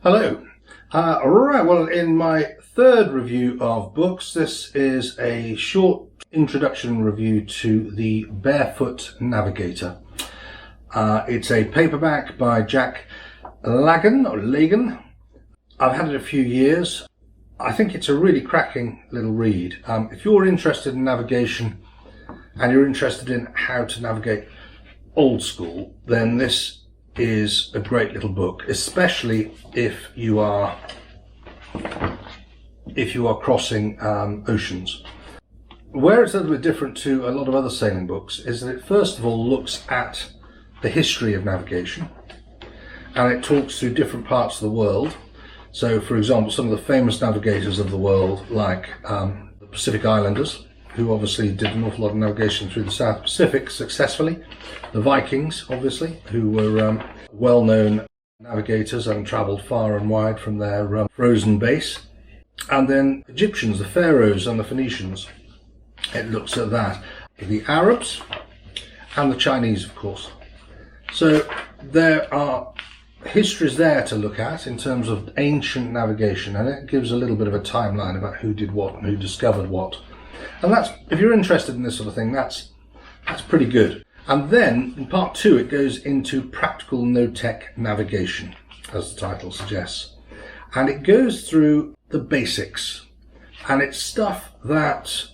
Hello. Alright, well, in my third review of books, this is a short introduction review to the Barefoot Navigator. It's a paperback by Jack Lagan. I've had it a few years. I think it's a really cracking little read. If you're interested in navigation and you're interested in how to navigate old school, then this is a great little book, especially if you are crossing oceans. Where it's a little bit different to a lot of other sailing books is that it first of all looks at the history of navigation, and it talks through different parts of the world. So, for example, some of the famous navigators of the world, like the Pacific Islanders, who obviously did an awful lot of navigation through the South Pacific successfully. The Vikings, obviously, who were well-known navigators and travelled far and wide from their frozen base. And then Egyptians, the Pharaohs and the Phoenicians. It looks at that. The Arabs and the Chinese, of course. So there are histories there to look at in terms of ancient navigation, and it gives a little bit of a timeline about who did what and who discovered what. And that's, if you're interested in this sort of thing, that's pretty good. And then in part two, it goes into practical no-tech navigation, as the title suggests. And it goes through the basics. And it's stuff that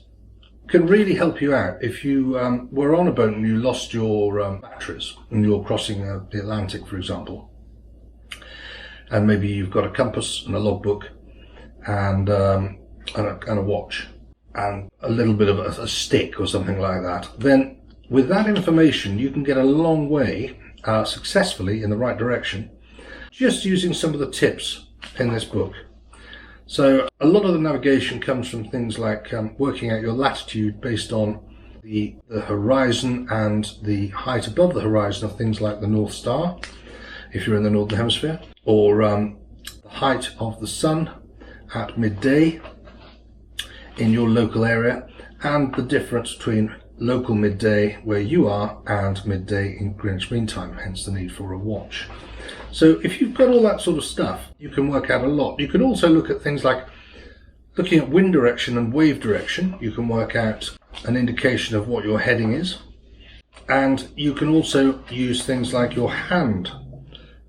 can really help you out. If you were on a boat and you lost your batteries and you're crossing the Atlantic, for example, and maybe you've got a compass and a logbook and a watch, and a little bit of a stick or something like that, then with that information you can get a long way successfully in the right direction just using some of the tips in this book. So a lot of the navigation comes from things like working out your latitude based on the horizon and the height above the horizon of things like the North Star, if you're in the Northern Hemisphere, or the height of the sun at midday in your local area, and the difference between local midday where you are and midday in Greenwich Mean Time, hence the need for a watch. So if you've got all that sort of stuff, you can work out a lot. You can also look at things like looking at wind direction and wave direction. You can work out an indication of what your heading is, and you can also use things like your hand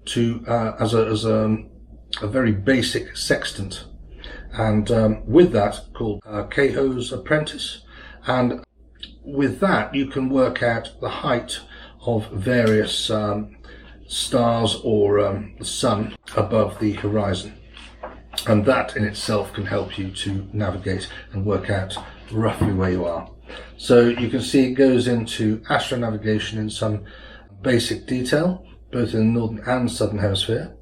to as a very basic sextant. And with that, called Cahoe's Apprentice, and with that you can work out the height of various stars or the sun above the horizon, and that in itself can help you to navigate and work out roughly where you are. So you can see it goes into astronavigation in some basic detail, both in the Northern and Southern Hemisphere,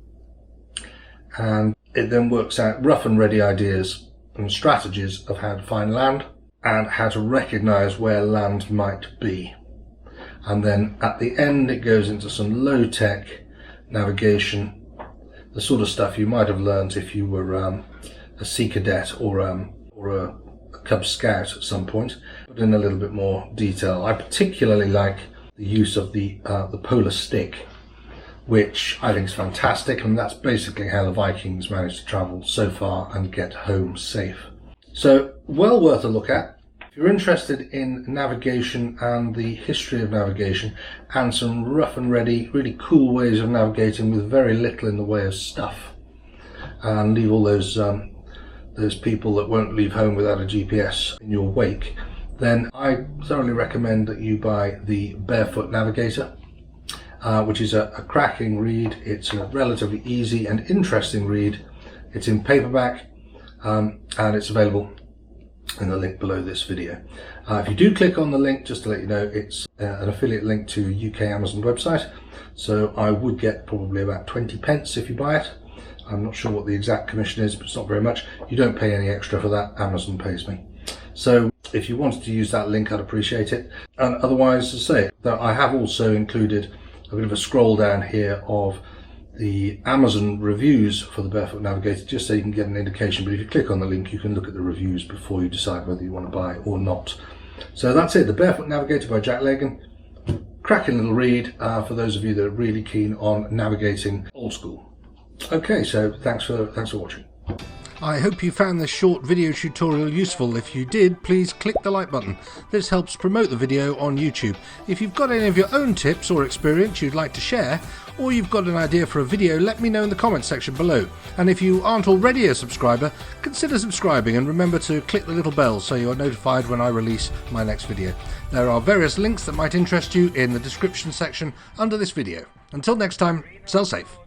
and it then works out rough and ready ideas and strategies of how to find land and how to recognize where land might be. And then at the end it goes into some low-tech navigation, the sort of stuff you might have learned if you were a sea cadet or a Cub Scout at some point, but in a little bit more detail. I particularly like the use of the polar stick, which I think is fantastic, and that's basically how the Vikings managed to travel so far and get home safe. So, well worth a look at. If you're interested in navigation and the history of navigation and some rough and ready, really cool ways of navigating with very little in the way of stuff, and leave all those people that won't leave home without a GPS in your wake, then I thoroughly recommend that you buy the Barefoot Navigator. Which is a cracking read. It's a relatively easy and interesting read. It's in paperback, and it's available in the link below this video. If you do click on the link, just to let you know, it's an affiliate link to UK Amazon website, so I would get probably about 20 pence if you buy it. I'm not sure what the exact commission is, but it's not very much. You don't pay any extra for that, Amazon pays me. So if you wanted to use that link, I'd appreciate it. And otherwise, as I say, that I have also included a bit of a scroll down here of the Amazon reviews for the Barefoot Navigator, just so you can get an indication. But if you click on the link, you can look at the reviews before you decide whether you want to buy or not. So that's it, the Barefoot Navigator by Jack Lagan. Cracking little read for those of you that are really keen on navigating old school. Okay, so thanks for watching. I hope you found this short video tutorial useful. If you did, please click the like button. This helps promote the video on YouTube. If you've got any of your own tips or experience you'd like to share, or you've got an idea for a video, let me know in the comments section below. And if you aren't already a subscriber, consider subscribing and remember to click the little bell so you're notified when I release my next video. There are various links that might interest you in the description section under this video. Until next time, sail safe.